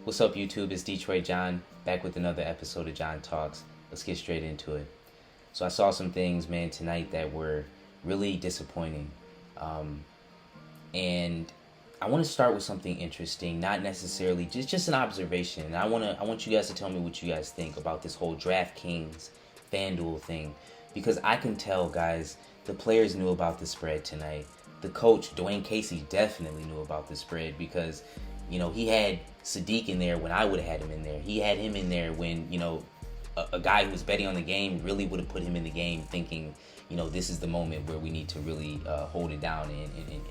What's up, YouTube? It's Detroit John, back with another episode of JonTalks. Let's get straight into it. So I saw some things, man, tonight that were really disappointing. And I want to start with something interesting, not necessarily just an observation. And I want you guys to tell me what you guys think about this whole DraftKings FanDuel thing, because I can tell, guys, the players knew about the spread tonight. The coach, Dwayne Casey, definitely knew about the spread because, you know, he had Saddiq in there when I would have had him in there. He had him in there when, you know, a guy who was betting on the game really would have put him in the game thinking, you know, this is the moment where we need to really hold it down and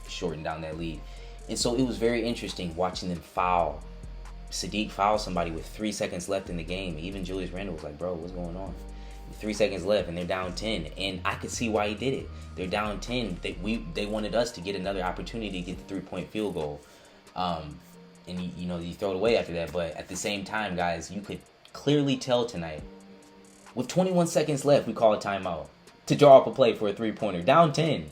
shorten down that lead. And so it was very interesting watching them foul. Saddiq fouled somebody with 3 seconds left in the game. Even Julius Randle was like, bro, what's going on? 3 seconds left and they're down 10. And I could see why he did it. They're down 10. They wanted us to get another opportunity to get the 3-point field goal. And you throw it away after that. But at the same time, guys, you could clearly tell tonight, with 21 seconds left, we call a timeout to draw up a play for a 3-pointer. Down 10.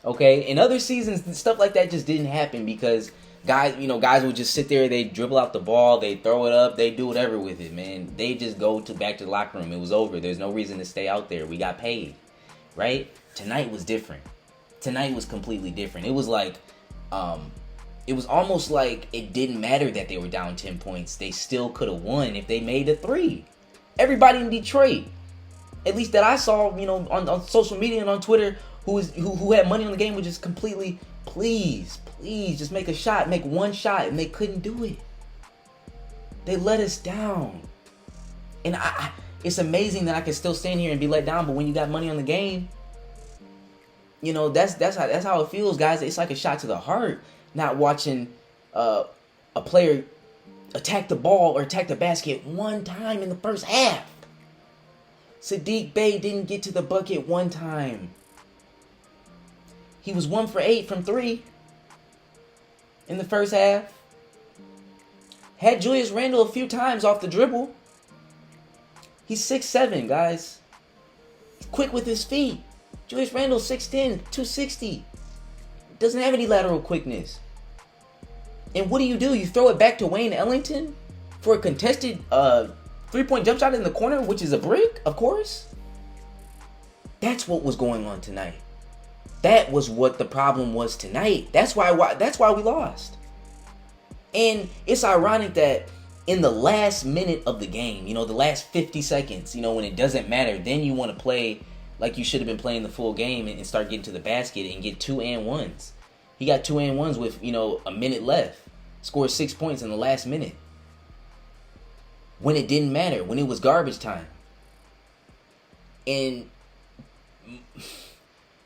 Okay? In other seasons, stuff like that just didn't happen because guys would just sit there, they dribble out the ball, they throw it up, they do whatever with it, man. They just go back to the locker room. It was over. There's no reason to stay out there. We got paid. Right? Tonight was different. Tonight was completely different. It was like, it was almost like it didn't matter that they were down 10 points. They still could have won if they made a 3. Everybody in Detroit, at least that I saw, on social media and on Twitter, who had money on the game, was just completely, please, just make a shot, make one shot, and they couldn't do it. They let us down. And it's amazing that I can still stand here and be let down, but when you got money on the game, that's how it feels, guys. It's like a shot to the heart. Not watching a player attack the ball or attack the basket one time in the first half. Saddiq Bey didn't get to the bucket one time. He was 1 for 8 from 3 in the first half. Had Julius Randle a few times off the dribble. He's 6'7", guys. He's quick with his feet. Julius Randle 6'10", 260. Doesn't have any lateral quickness. And what do? You throw it back to Wayne Ellington for a contested 3-point jump shot in the corner, which is a brick, of course. That's what was going on tonight. That was what the problem was tonight. That's why we lost. And it's ironic that in the last minute of the game, the last 50 seconds, when it doesn't matter, then you want to play like you should have been playing the full game and start getting to the basket and get 2-and-1s. He got 2-and-1s with, a minute left. Scored 6 points in the last minute. When it didn't matter. When it was garbage time. And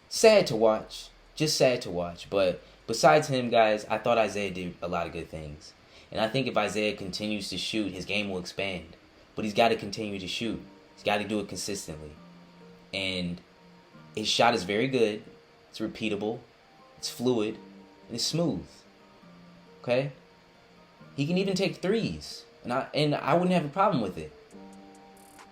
sad to watch. Just sad to watch. But besides him, guys, I thought Isaiah did a lot of good things. And I think if Isaiah continues to shoot, his game will expand. But he's got to continue to shoot. He's got to do it consistently. And his shot is very good. It's repeatable. It's fluid. And it's smooth. Okay? He can even take threes. And I wouldn't have a problem with it.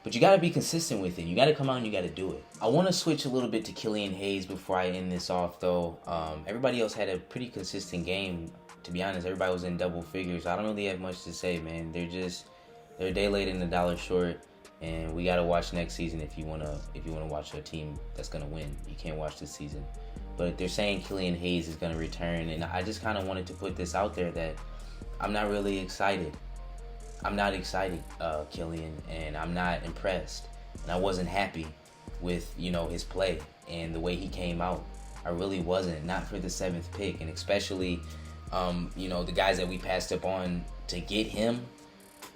But you got to be consistent with it. You got to come out and you got to do it. I want to switch a little bit to Killian Hayes before I end this off, though. Everybody else had a pretty consistent game. To be honest, everybody was in double figures. I don't really have much to say, man. They're a day late and a dollar short. And we gotta watch next season if you wanna watch a team that's gonna win. You can't watch this season. But they're saying Killian Hayes is gonna return, and I just kind of wanted to put this out there that I'm not really excited. I'm not excited, Killian, and I'm not impressed. And I wasn't happy with his play and the way he came out. I really wasn't. Not for the 7th pick, and especially the guys that we passed up on to get him.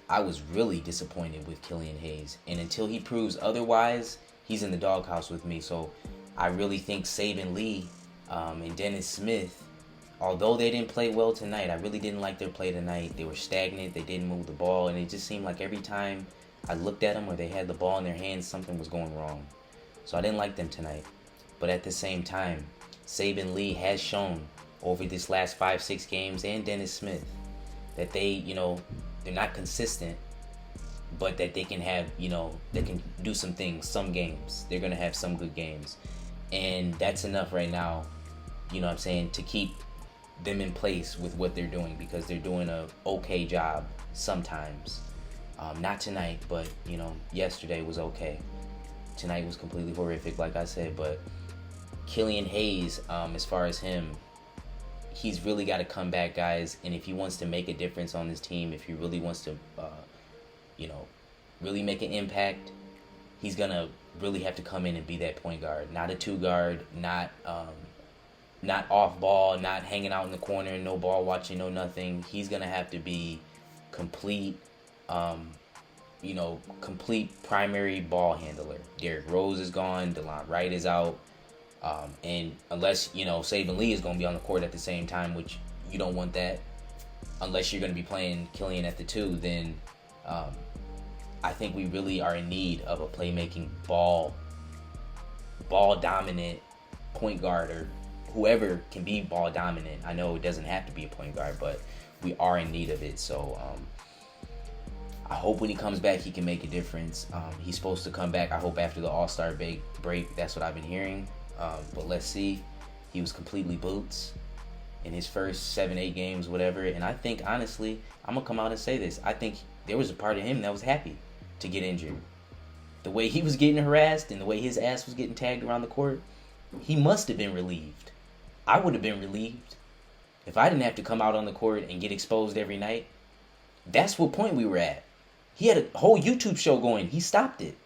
I was really disappointed with Killian Hayes. And until he proves otherwise, he's in the doghouse with me. So I really think Saben Lee and Dennis Smith, although they didn't play well tonight, I really didn't like their play tonight. They were stagnant. They didn't move the ball. And it just seemed like every time I looked at them or they had the ball in their hands, something was going wrong. So I didn't like them tonight. But at the same time, Saben Lee has shown over this last 5-6 games, and Dennis Smith, that they're not consistent, but that they can have, they can do some things, some games. They're going to have some good games. And that's enough right now, to keep them in place with what they're doing, because they're doing a okay job sometimes. Not tonight, but yesterday was okay. Tonight was completely horrific, like I said. But Killian Hayes, as far as him, he's really got to come back, guys. And if he wants to make a difference on this team, if he really wants to, really make an impact, he's gonna really have to come in and be that point guard, not a two guard, not off ball, not hanging out in the corner, no ball watching, no nothing. He's gonna have to be complete, complete primary ball handler. Derrick Rose is gone, DeLon Wright is out, and unless Saban Lee is gonna be on the court at the same time, which you don't want that, unless you're gonna be playing Killian at the 2, then I think we really are in need of a playmaking ball dominant point guard, or whoever can be ball dominant. I know it doesn't have to be a point guard, but we are in need of it. So I hope when he comes back, he can make a difference. He's supposed to come back, I hope, after the All-Star break. That's what I've been hearing. But let's see. He was completely boots in his first 7-8 games, whatever. And I think, honestly, I'm going to come out and say this. I think there was a part of him that was happy to get injured. The way he was getting harassed and the way his ass was getting tagged around the court, he must have been relieved. I would have been relieved if I didn't have to come out on the court and get exposed every night. That's what point we were at. He had a whole YouTube show going. He stopped it.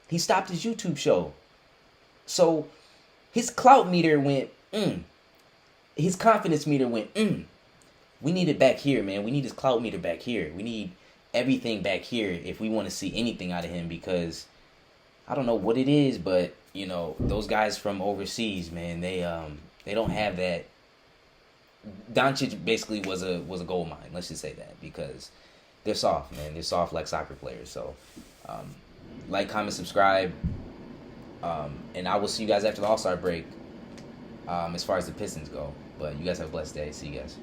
He stopped his YouTube show. So his clout meter went, His confidence meter went, We need it back here, man. We need his clout meter back here. We need everything back here if we want to see anything out of him, because I don't know what it is, but those guys from overseas, man, they don't have that. Doncic basically was a gold mine. Let's just say that, because they're soft, man. They're soft like soccer players. So, like, comment, subscribe, and I will see you guys after the All-Star break. As far as the Pistons go, but you guys have a blessed day. See you guys.